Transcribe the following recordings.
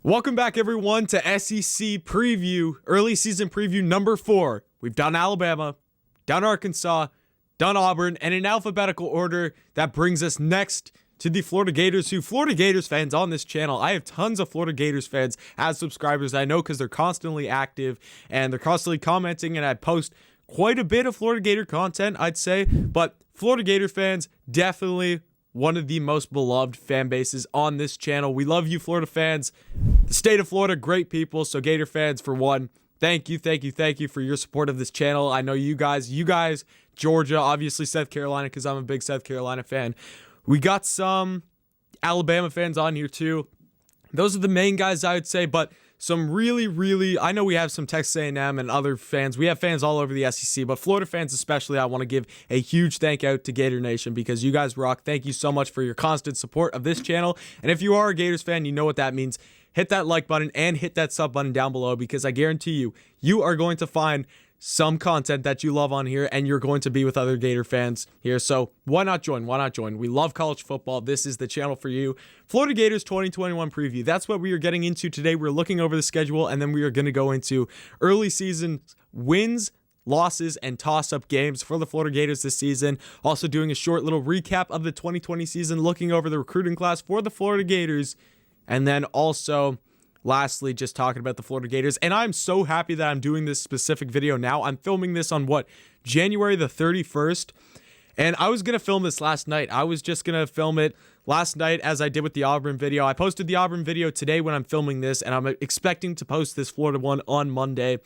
Welcome back, everyone, to SEC preview, early season preview number 4. We've done Alabama, done Arkansas, done Auburn, and in alphabetical order, that brings us next to the Florida Gators, who Florida Gators fans on this channel. I have tons of Florida Gators fans as subscribers. I know because they're constantly active and they're constantly commenting, and I post quite a bit of Florida Gator content, I'd say. But Florida Gator fans, definitely one of the most beloved fan bases on this channel. We love you, Florida fans. The state of Florida, great people. So Gator fans, for one, thank you for your support of this channel. I know you guys, Georgia, obviously South Carolina, because I'm a big South Carolina fan. We got some Alabama fans on here too. Those are the main guys, I would say, but some really, I know we have some Texas A&M and other fans. We have fans all over the SEC, but Florida fans especially, I want to give a huge thank out to Gator Nation because you guys rock. Thank you so much for your constant support of this channel. And if you are a Gators fan, you know what that means. Hit that like button and hit that sub button down below because I guarantee you, you are going to find some content that you love on here and you're going to be with other Gator fans here. So why not join? We love college football. This is the channel for you. Florida Gators 2021 preview. That's what we are getting into today. We're looking over the schedule and then we are going to go into early season wins, losses, and toss-up games for the Florida Gators this season. Also doing a short little recap of the 2020 season, looking over the recruiting class for the Florida Gators. And then also, lastly, just talking about the Florida Gators. And I'm so happy that I'm doing this specific video now. I'm filming this on January the 31st. And I was going to film this last night. I was just going to film it last night as I did with the Auburn video. I posted the Auburn video today when I'm filming this, and I'm expecting to post this Florida one on Monday.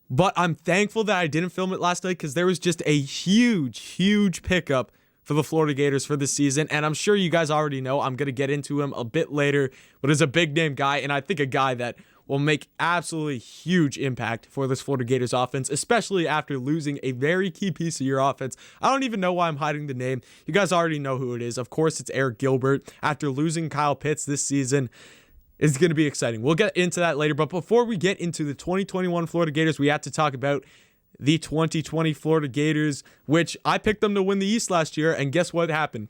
But I'm thankful that I didn't film it last night because there was just a huge pickup for the Florida Gators for this season. And I'm sure you guys already know, I'm going to get into him a bit later, but is a big name guy, and I think a guy that will make absolutely huge impact for this Florida Gators offense, especially after losing a very key piece of your offense. I don't even know why I'm hiding the name. You guys already know who it is. Of course, it's Eric Gilbert. After losing Kyle Pitts this season, it's going to be exciting. We'll get into that later, but before we get into the 2021 Florida Gators, we have to talk about the 2020 Florida Gators, which I picked them to win the East last year, and guess what happened?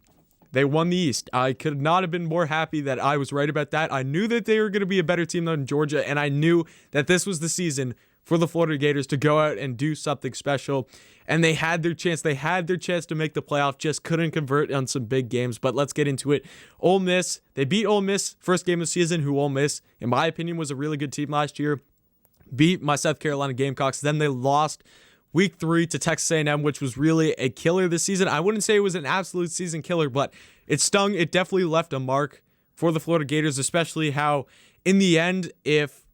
They won the East. I could not have been more happy that I was right about that. I knew that they were going to be a better team than Georgia, and I knew that this was the season for the Florida Gators to go out and do something special, and they had their chance. They had their chance to make the playoff, just couldn't convert on some big games, but let's get into it. Ole Miss, they beat Ole Miss first game of the season, who Ole Miss, in my opinion, was a really good team last year. Beat my South Carolina Gamecocks. Then they lost week 3 to Texas A&M, which was really a killer this season. I wouldn't say it was an absolute season killer, but it stung. It definitely left a mark for the Florida Gators, especially how in the end, if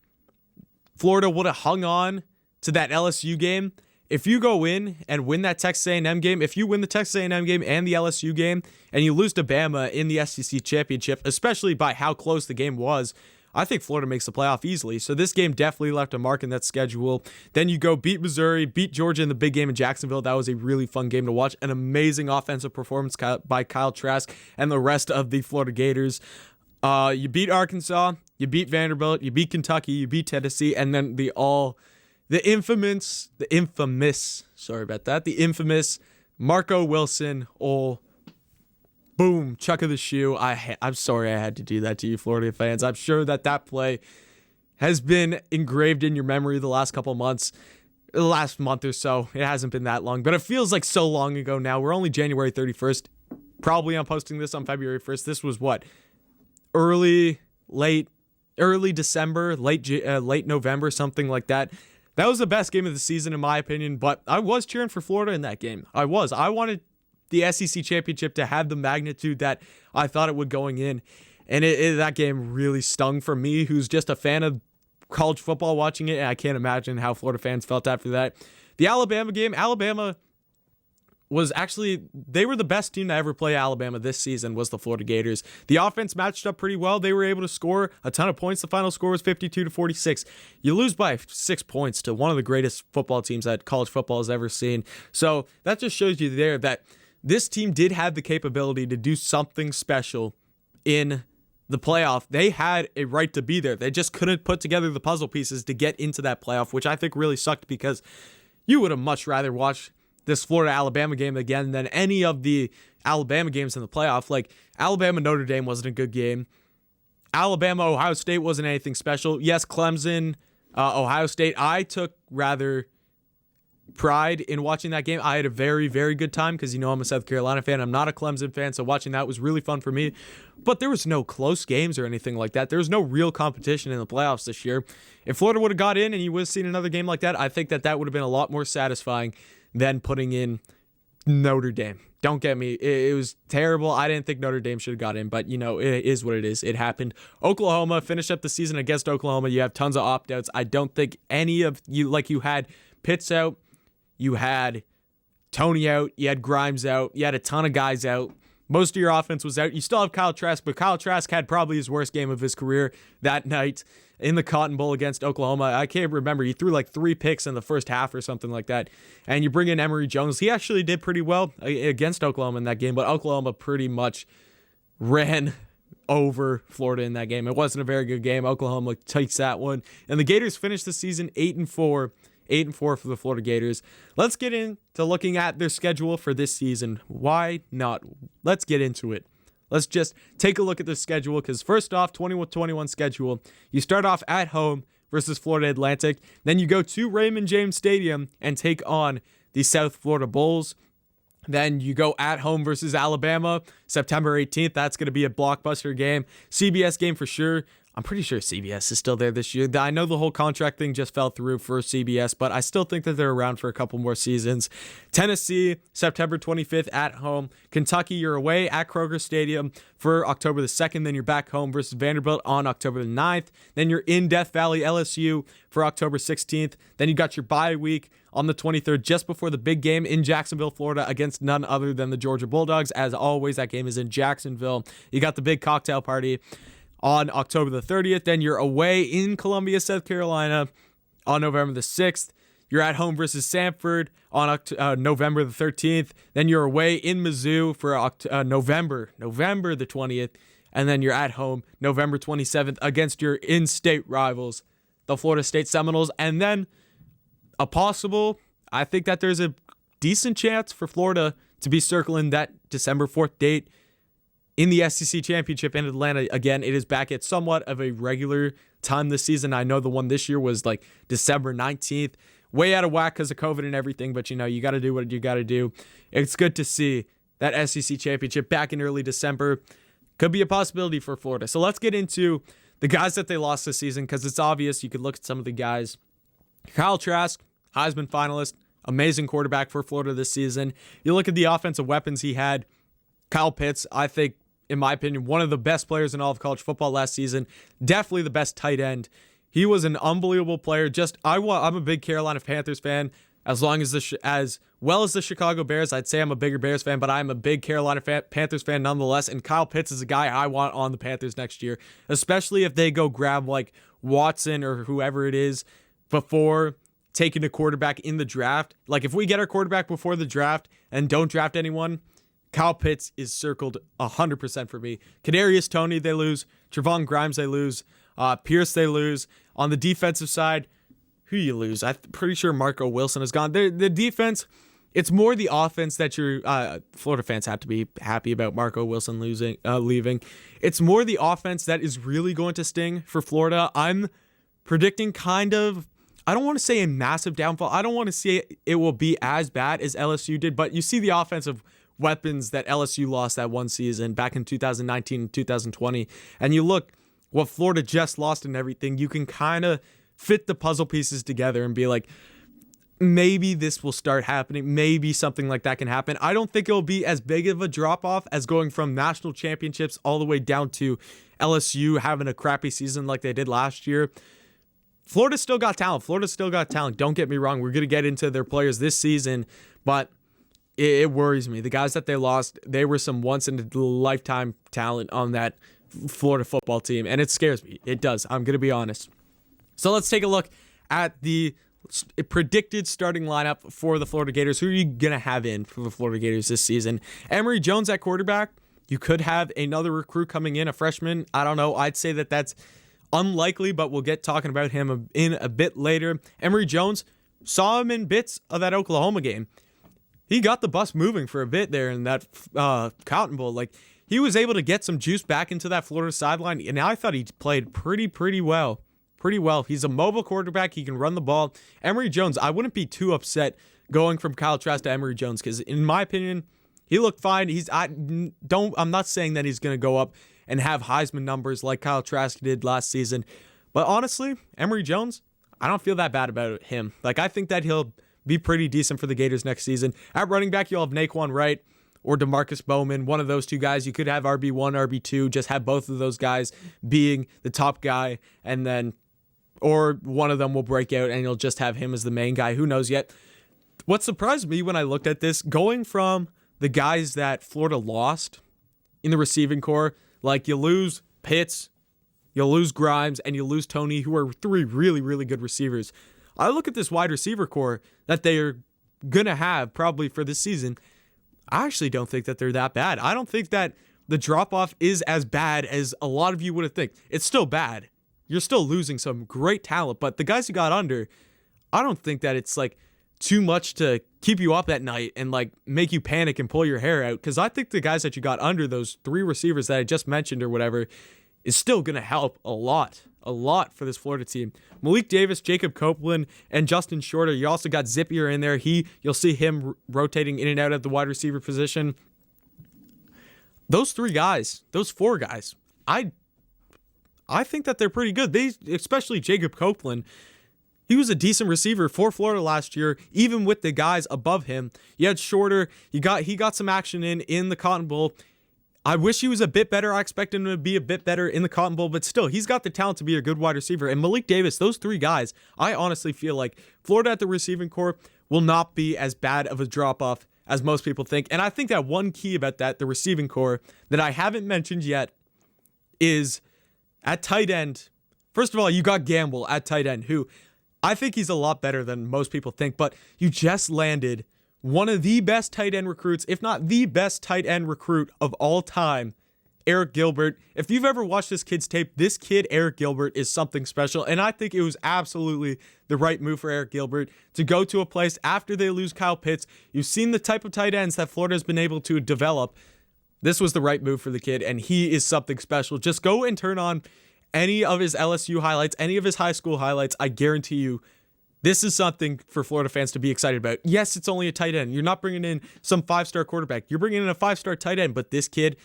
Florida would have hung on to that LSU game, if you go in and win that Texas A&M game, if you win the Texas A&M game and the LSU game, and you lose to Bama in the SEC championship, especially by how close the game was, I think Florida makes the playoff easily. So this game definitely left a mark in that schedule. Then you go beat Missouri, beat Georgia in the big game in Jacksonville. That was a really fun game to watch. An amazing offensive performance by Kyle Trask and the rest of the Florida Gators. You beat Arkansas, you beat Vanderbilt, you beat Kentucky, you beat Tennessee, and then the infamous Marco Wilson, boom, chuck of the shoe. I'm sorry I had to do that to you, Florida fans. I'm sure that play has been engraved in your memory the last couple months, the last month or so. It hasn't been that long, but it feels like so long ago now. We're only January 31st. Probably I'm posting this on February 1st. This was early December, late November, something like that. That was the best game of the season in my opinion, but I was cheering for Florida in that game. I wanted the SEC championship to have the magnitude that I thought it would going in. And that game really stung for me, who's just a fan of college football watching it. And I can't imagine how Florida fans felt after that. The Alabama game, Alabama was actually, they were the best team to ever play Alabama this season, was the Florida Gators. The offense matched up pretty well. They were able to score a ton of points. The final score was 52-46. You lose by 6 points to one of the greatest football teams that college football has ever seen. So that just shows you there that this team did have the capability to do something special in the playoff. They had a right to be there. They just couldn't put together the puzzle pieces to get into that playoff, which I think really sucked because you would have much rather watched this Florida-Alabama game again than any of the Alabama games in the playoff. Like, Alabama-Notre Dame wasn't a good game. Alabama, Ohio State wasn't anything special. Yes, Clemson, Ohio State. I took rather pride in watching that game. I had a very, very good time because, I'm a South Carolina fan. I'm not a Clemson fan, so watching that was really fun for me. But there was no close games or anything like that. There was no real competition in the playoffs this year. If Florida would have got in and you would have seen another game like that, I think that would have been a lot more satisfying than putting in Notre Dame. Don't get me. It was terrible. I didn't think Notre Dame should have got in, but, it is what it is. It happened. Oklahoma finished up the season against Oklahoma. You have tons of opt-outs. I don't think any of you, you had Pitts out, you had Tony out, you had Grimes out, you had a ton of guys out. Most of your offense was out. You still have Kyle Trask, but Kyle Trask had probably his worst game of his career that night in the Cotton Bowl against Oklahoma. I can't remember. He threw 3 picks in the first half or something like that. And you bring in Emory Jones. He actually did pretty well against Oklahoma in that game, but Oklahoma pretty much ran over Florida in that game. It wasn't a very good game. Oklahoma takes that one. And the Gators finished the season 8-4. 8-4 for the Florida Gators. Let's get into looking at their schedule for this season. Why not? Let's get into it. Let's just take a look at the schedule because first off, 21-21 schedule. You start off at home versus Florida Atlantic. Then you go to Raymond James Stadium and take on the South Florida Bulls. Then you go at home versus Alabama, September 18th. That's going to be a blockbuster game. CBS game for sure. I'm pretty sure CBS is still there this year. I know the whole contract thing just fell through for CBS, but I still think that they're around for a couple more seasons. Tennessee, September 25th at home. Kentucky, you're away at Kroger Stadium for October the 2nd. Then you're back home versus Vanderbilt on October the 9th. Then you're in Death Valley, LSU for October 16th. Then you got your bye week on the 23rd, just before the big game in Jacksonville, Florida, against none other than the Georgia Bulldogs. As always, that game is in Jacksonville. You got the big cocktail party on October the 30th. Then you're away in Columbia, South Carolina on November the 6th. You're at home versus Samford on November the 13th. Then you're away in Mizzou for November the 20th. And then you're at home November 27th against your in-state rivals, the Florida State Seminoles. And then I think that there's a decent chance for Florida to be circling that December 4th date in the SEC Championship in Atlanta. Again, it is back at somewhat of a regular time this season. I know the one this year was December 19th. Way out of whack because of COVID and everything, but you got to do what you got to do. It's good to see that SEC Championship back in early December. Could be a possibility for Florida. So let's get into the guys that they lost this season because it's obvious. You could look at some of the guys. Kyle Trask, Heisman finalist, amazing quarterback for Florida this season. You look at the offensive weapons he had. Kyle Pitts, I think, in my opinion, one of the best players in all of college football last season. Definitely the best tight end. He was an unbelievable player. I'm a big Carolina Panthers fan. As well as the Chicago Bears, I'd say I'm a bigger Bears fan, but I'm a big Carolina Panthers fan nonetheless. And Kyle Pitts is a guy I want on the Panthers next year, especially if they go grab Watson or whoever it is before taking a quarterback in the draft. If we get our quarterback before the draft and don't draft anyone, Kyle Pitts is circled 100% for me. Kadarius Toney, they lose. Trevon Grimes, they lose. Pierce, they lose. On the defensive side, who you lose? I'm pretty sure Marco Wilson is gone. The defense, it's more the offense that your Florida fans have to be happy about Marco Wilson leaving. It's more the offense that is really going to sting for Florida. I'm predicting I don't want to say a massive downfall. I don't want to say it will be as bad as LSU did, but you see the offensive weapons that LSU lost that one season back in 2019 and 2020, and you look what Florida just lost and everything, you can kind of fit the puzzle pieces together and be like, maybe this will start happening. Maybe something like that can happen. I don't think it'll be as big of a drop-off as going from national championships all the way down to LSU having a crappy season like they did last year. Florida's still got talent. Don't get me wrong. We're going to get into their players this season, but it worries me. The guys that they lost, they were some once-in-a-lifetime talent on that Florida football team, and it scares me. It does. I'm going to be honest. So let's take a look at the predicted starting lineup for the Florida Gators. Who are you going to have in for the Florida Gators this season? Emory Jones at quarterback. You could have another recruit coming in, a freshman. I don't know. I'd say that's unlikely, but we'll get talking about him in a bit later. Emory Jones, saw him in bits of that Oklahoma game. He got the bus moving for a bit there in that Cotton Bowl. he was able to get some juice back into that Florida sideline, and I thought he played pretty well. Pretty well. He's a mobile quarterback. He can run the ball. Emory Jones, I wouldn't be too upset going from Kyle Trask to Emory Jones because, in my opinion, he looked fine. I'm not saying that he's going to go up and have Heisman numbers like Kyle Trask did last season, but honestly, Emory Jones, I don't feel that bad about him. Like, I think that he'll be pretty decent for the Gators next season. At running back, you'll have Naquan Wright or DeMarcus Bowman, one of those two guys. You could have RB1, RB2, just have both of those guys being the top guy, and then, or one of them will break out and you'll just have him as the main guy. Who knows yet? What surprised me when I looked at this, going from the guys that Florida lost in the receiving core, like you lose Pitts, you'll lose Grimes, and you lose Tony, who are three really good receivers. I look at this wide receiver core that they are going to have probably for this season. I actually don't think that they're that bad. I don't think that the drop-off is as bad as a lot of you would have think. It's still bad. You're still losing some great talent, but the guys you got under, I don't think that it's like too much to keep you up at night and like make you panic and pull your hair out, because I think the guys that you got under, those three receivers that I just mentioned or whatever, is still going to help a lot for this Florida team. Malik Davis, Jacob Copeland, and Justin Shorter. You also got Zippier in there. You'll see him rotating in and out at the wide receiver position. Those four guys, I think that they're pretty good. Especially Jacob Copeland. He was a decent receiver for Florida last year, even with the guys above him. You had Shorter. He got some action in the Cotton Bowl. I wish he was a bit better. I expect him to be a bit better in the Cotton Bowl, but still, he's got the talent to be a good wide receiver. And Malik Davis, those three guys, I honestly feel like Florida at the receiving core will not be as bad of a drop-off as most people think. And I think that one key about that, the receiving core, that I haven't mentioned yet, is at tight end. First of all, you got Gamble at tight end, who I think he's a lot better than most people think, but you just landed one of the best tight end recruits, if not the best tight end recruit of all time, Eric Gilbert. If you've ever watched this kid's tape, this kid, Eric Gilbert, is something special, and I think it was absolutely the right move for Eric Gilbert to go to a place after they lose Kyle Pitts. You've seen the type of tight ends that Florida has been able to develop. This was the right move for the kid, and he is something special. Just go and turn on any of his LSU highlights, any of his high school highlights. I guarantee you, this is something for Florida fans to be excited about. Yes, it's only a tight end. You're not bringing in some 5-star quarterback. You're bringing in a 5-star tight end. But this kid,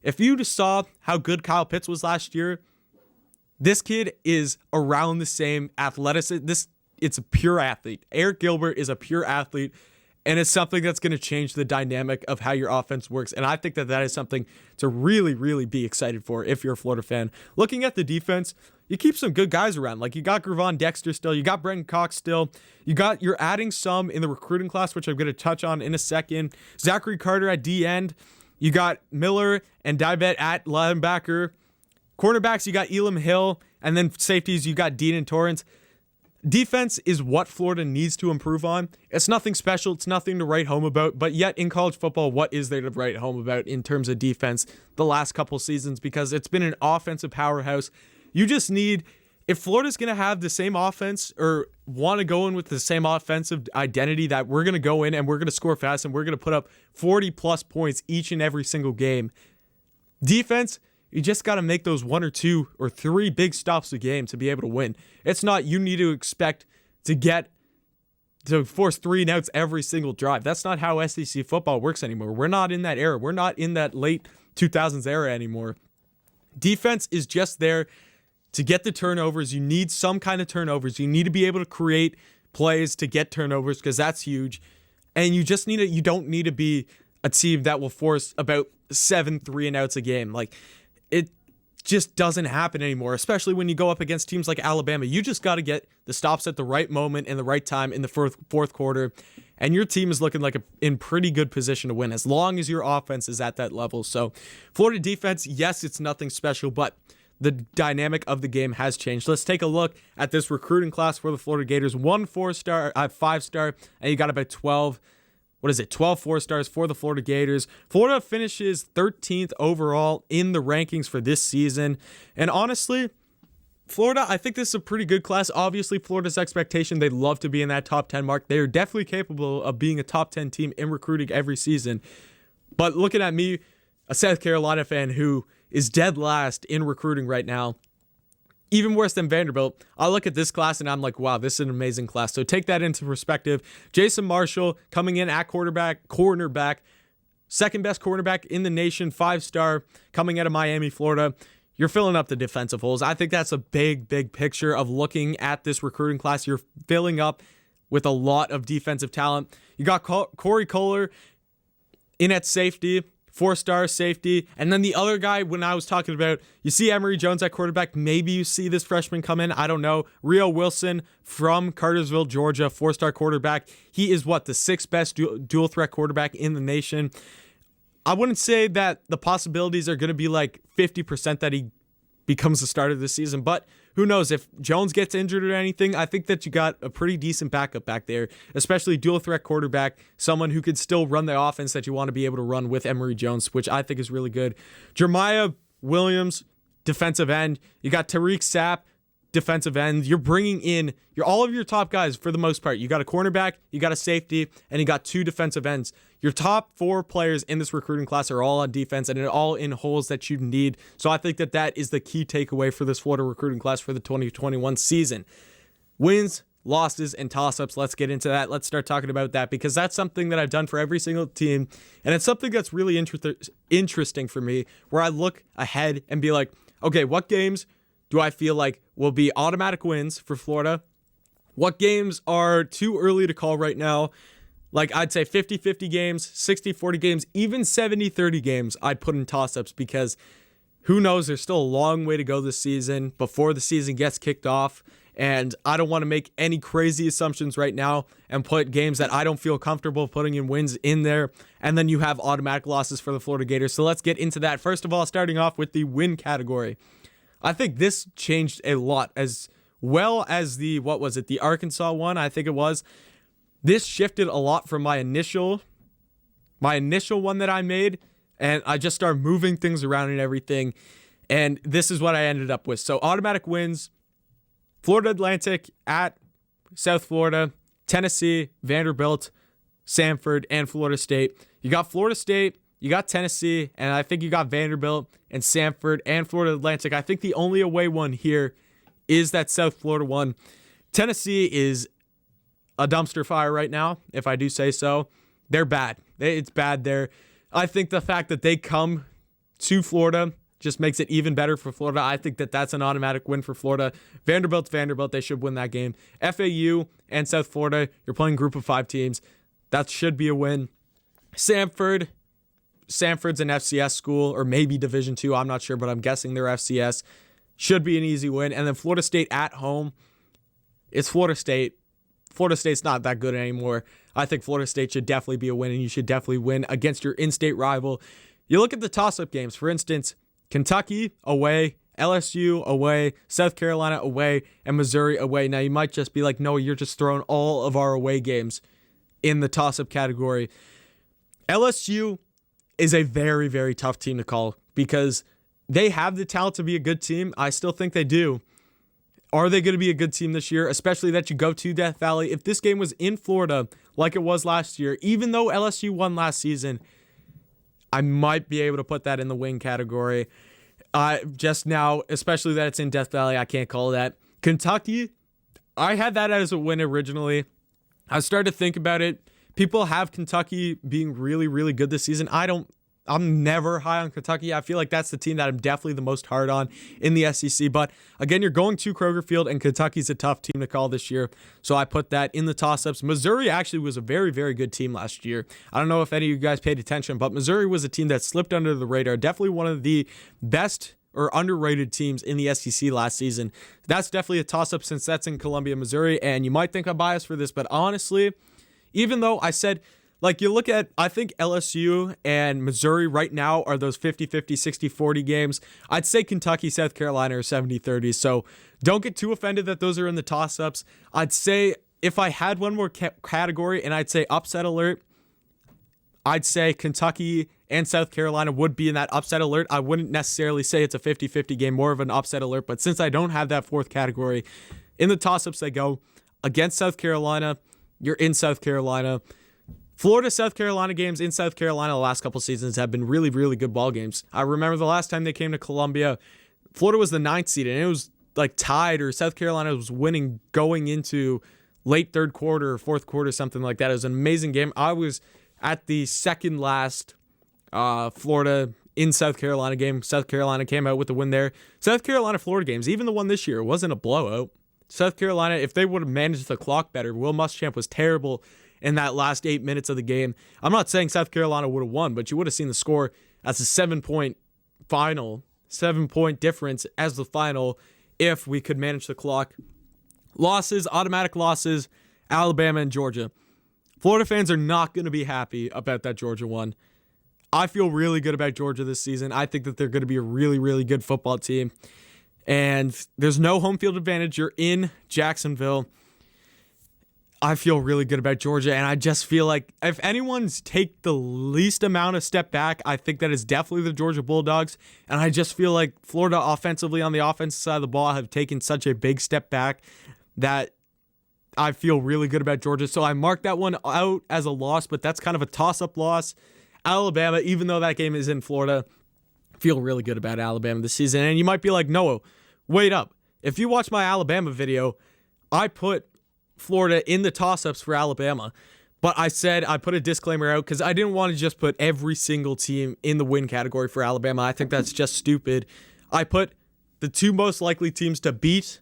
if you just saw how good Kyle Pitts was last year, this kid is around the same athleticism. It's a pure athlete. Eric Gilbert is a pure athlete, and it's something that's going to change the dynamic of how your offense works. And I think that is something to really be excited for if you're a Florida fan. Looking at the defense, you keep some good guys around. Like, you got Gravon Dexter still. You got Brenton Cox still. You're adding some in the recruiting class, which I'm going to touch on in a second. Zachary Carter at D end. You got Miller and Dibet at linebacker. Cornerbacks, you got Elam Hill. And then safeties, you got Dean and Torrance. Defense is what Florida needs to improve on. It's nothing special. It's nothing to write home about. But yet, in college football, what is there to write home about in terms of defense the last couple seasons? Because it's been an offensive powerhouse. You just need, if Florida's going to have the same offense or want to go in with the same offensive identity that we're going to go in and we're going to score fast and we're going to put up 40-plus points each and every single game. Defense, you just got to make those 1 or 2 or 3 big stops a game to be able to win. It's not you need to expect to force 3 and outs every single drive. That's not how SEC football works anymore. We're not in that era. We're not in that late 2000s era anymore. Defense is just there to get the turnovers. You need some kind of turnovers. You need to be able to create plays to get turnovers because that's huge. And you just need you don't need to be a team that will force about 7 3-and-outs a game. Like, it just doesn't happen anymore, especially when you go up against teams like Alabama. You just got to get the stops at the right moment and the right time in the fourth quarter, and your team is looking like in pretty good position to win as long as your offense is at that level. So Florida defense, yes, it's nothing special, but the dynamic of the game has changed. Let's take a look at this recruiting class for the Florida Gators. 1 4-star, 5-star, and you got about 12 4-stars for the Florida Gators. Florida finishes 13th overall in the rankings for this season. And honestly, Florida, I think this is a pretty good class. Obviously, Florida's expectation, they'd love to be in that top 10 mark. They are definitely capable of being a top 10 team in recruiting every season. But looking at me, a South Carolina fan who is dead last in recruiting right now, even worse than Vanderbilt, I look at this class and I'm like, wow, this is an amazing class. So take that into perspective. Jason Marshall coming in at cornerback, second best cornerback in the nation, 5-star, coming out of Miami, Florida. You're filling up the defensive holes. I think that's a big picture of looking at this recruiting class. You're filling up with a lot of defensive talent. You got Corey Kohler in at safety, 4-star safety. And then the other guy, when I was talking about, you see Emory Jones at quarterback. Maybe you see this freshman come in. I don't know. Rio Wilson from Cartersville, Georgia, 4-star quarterback. He is the 6th best dual threat quarterback in the nation. I wouldn't say that the possibilities are going to be like 50% that he becomes the starter this season, but who knows? If Jones gets injured or anything, I think that you got a pretty decent backup back there, especially dual threat quarterback, someone who could still run the offense that you want to be able to run with Emory Jones, which I think is really good. Jeremiah Williams, defensive end. You got Tariq Sapp, defensive end. You're bringing in all of your top guys for the most part. You got a cornerback, you got a safety, and you got 2 defensive ends. Your top 4 players in this recruiting class are all on defense and they're all in holes that you need. So I think that is the key takeaway for this Florida recruiting class for the 2021 season. Wins, losses, and toss-ups. Let's get into that. Let's start talking about that because that's something that I've done for every single team. And it's something that's really interesting for me where I look ahead and be like, okay, what games do I feel like will be automatic wins for Florida? What games are too early to call right now? Like I'd say 50-50 games, 60-40 games, even 70-30 games I'd put in toss-ups because who knows, there's still a long way to go this season before the season gets kicked off. And I don't want to make any crazy assumptions right now and put games that I don't feel comfortable putting in wins in there. And then you have automatic losses for the Florida Gators. So let's get into that. First of all, starting off with the win category. I think this changed a lot as well as the Arkansas one, I think it was. This shifted a lot from my initial one that I made, and I just started moving things around and everything, and this is what I ended up with. So automatic wins, Florida Atlantic at South Florida, Tennessee, Vanderbilt, Samford, and Florida State. You got Florida State, you got Tennessee, and I think you got Vanderbilt and Samford and Florida Atlantic. I think the only away one here is that South Florida one. Tennessee is a dumpster fire right now, if I do say so. They're bad. It's bad there. I think the fact that they come to Florida just makes it even better for Florida. I think that that's an automatic win for Florida. Vanderbilt, they should win that game. FAU and South Florida, you're playing group of 5 teams. That should be a win. Samford's an FCS school, or maybe Division II. I'm not sure, but I'm guessing they're FCS. Should be an easy win. And then Florida State at home. It's Florida State. Florida State's not that good anymore. I think Florida State should definitely be a win, and you should definitely win against your in-state rival. You look at the toss-up games. For instance, Kentucky away, LSU away, South Carolina away, and Missouri away. Now, you might just be like, no, you're just throwing all of our away games in the toss-up category. LSU is a very, very tough team to call because they have the talent to be a good team. I still think they do. Are they going to be a good team this year, especially that you go to Death Valley? If this game was in Florida like it was last year, even though LSU won last season, I might be able to put that in the win category. Just now, especially that it's in Death Valley, I can't call that. Kentucky, I had that as a win originally. I started to think about it. People have Kentucky being really, really good this season. I'm never high on Kentucky. I feel like that's the team that I'm definitely the most hard on in the SEC. But again, you're going to Kroger Field, and Kentucky's a tough team to call this year. So I put that in the toss-ups. Missouri actually was a very, very good team last year. I don't know if any of you guys paid attention, but Missouri was a team that slipped under the radar. Definitely one of the best or underrated teams in the SEC last season. That's definitely a toss-up since that's in Columbia, Missouri. And you might think I'm biased for this, but honestly, even though I said, like, you look at, I think LSU and Missouri right now are those 50-50, 60-40 games. I'd say Kentucky, South Carolina are 70-30. So don't get too offended that those are in the toss-ups. I'd say if I had one more category and I'd say upset alert, I'd say Kentucky and South Carolina would be in that upset alert. I wouldn't necessarily say it's a 50-50 game, more of an upset alert. But since I don't have that fourth category, in the toss-ups they go against South Carolina, you're in South Carolina. Florida, South Carolina games in South Carolina the last couple seasons have been really, really good ball games. I remember the last time they came to Columbia, Florida was the 9th seed, and it was like tied, or South Carolina was winning going into late third quarter or fourth quarter, something like that. It was an amazing game. I was at the second last Florida in South Carolina game. South Carolina came out with the win there. South Carolina, Florida games, even the one this year, it wasn't a blowout. South Carolina, if they would have managed the clock better, Will Muschamp was terrible in that last 8 minutes of the game. I'm not saying South Carolina would have won, but you would have seen the score as a 7-point final, 7-point difference as the final if we could manage the clock. Losses, automatic losses, Alabama and Georgia. Florida fans are not going to be happy about that Georgia one. I feel really good about Georgia this season. I think that they're going to be a really, really good football team. And there's no home field advantage. You're in Jacksonville. I feel really good about Georgia, and I just feel like if anyone's take the least amount of step back, I think that is definitely the Georgia Bulldogs, and I just feel like Florida offensively on the offensive side of the ball have taken such a big step back that I feel really good about Georgia. So I marked that one out as a loss, but that's kind of a toss-up loss. Alabama, even though that game is in Florida, I feel really good about Alabama this season, and you might be like, Noah, wait up. If you watch my Alabama video, I put Florida in the toss-ups for Alabama, but I said I put a disclaimer out because I didn't want to just put every single team in the win category for Alabama. I think that's just stupid. I put the two most likely teams to beat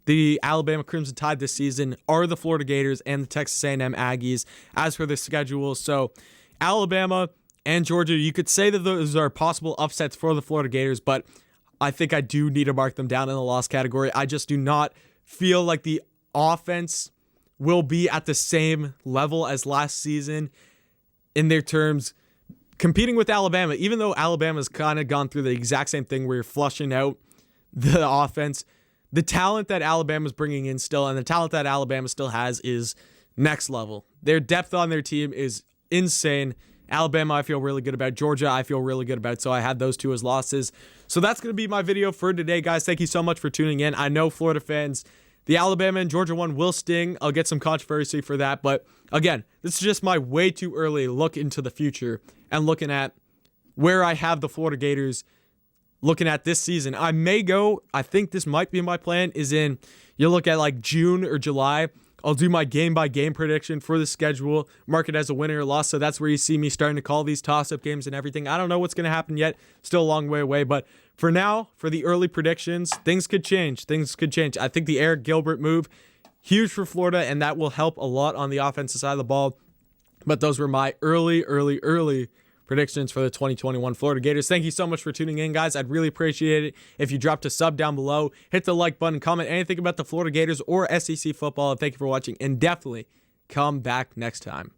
the Alabama Crimson Tide this season are the Florida Gators and the Texas A&M Aggies as for the schedule. So Alabama and Georgia, you could say that those are possible upsets for the Florida Gators, but I think I do need to mark them down in the loss category. I just do not feel like the offense will be at the same level as last season in their terms competing with Alabama, even though Alabama's kind of gone through the exact same thing where you're flushing out the offense. The talent that Alabama's bringing in still, and the talent that Alabama still has, is next level. Their depth on their team is insane. Alabama, I feel really good about. Georgia, I feel really good about. So I had those two as losses. So that's going to be my video for today, guys. Thank you so much for tuning in. I know Florida fans, the Alabama and Georgia one will sting. I'll get some controversy for that. But again, this is just my way too early look into the future and looking at where I have the Florida Gators looking at this season. I may go, I think this might be my plan, is in, you look at like June or July, I'll do my game-by-game prediction for the schedule, mark it as a winner or loss, so that's where you see me starting to call these toss-up games and everything. I don't know what's going to happen yet, still a long way away, but for now, for the early predictions, things could change. I think the Eric Gilbert move, huge for Florida, and that will help a lot on the offensive side of the ball, but those were my early predictions for the 2021 Florida Gators. Thank you so much for tuning in, guys. I'd really appreciate it if you dropped a sub down below, hit the like button, comment anything about the Florida Gators or SEC football. And thank you for watching, and definitely come back next time.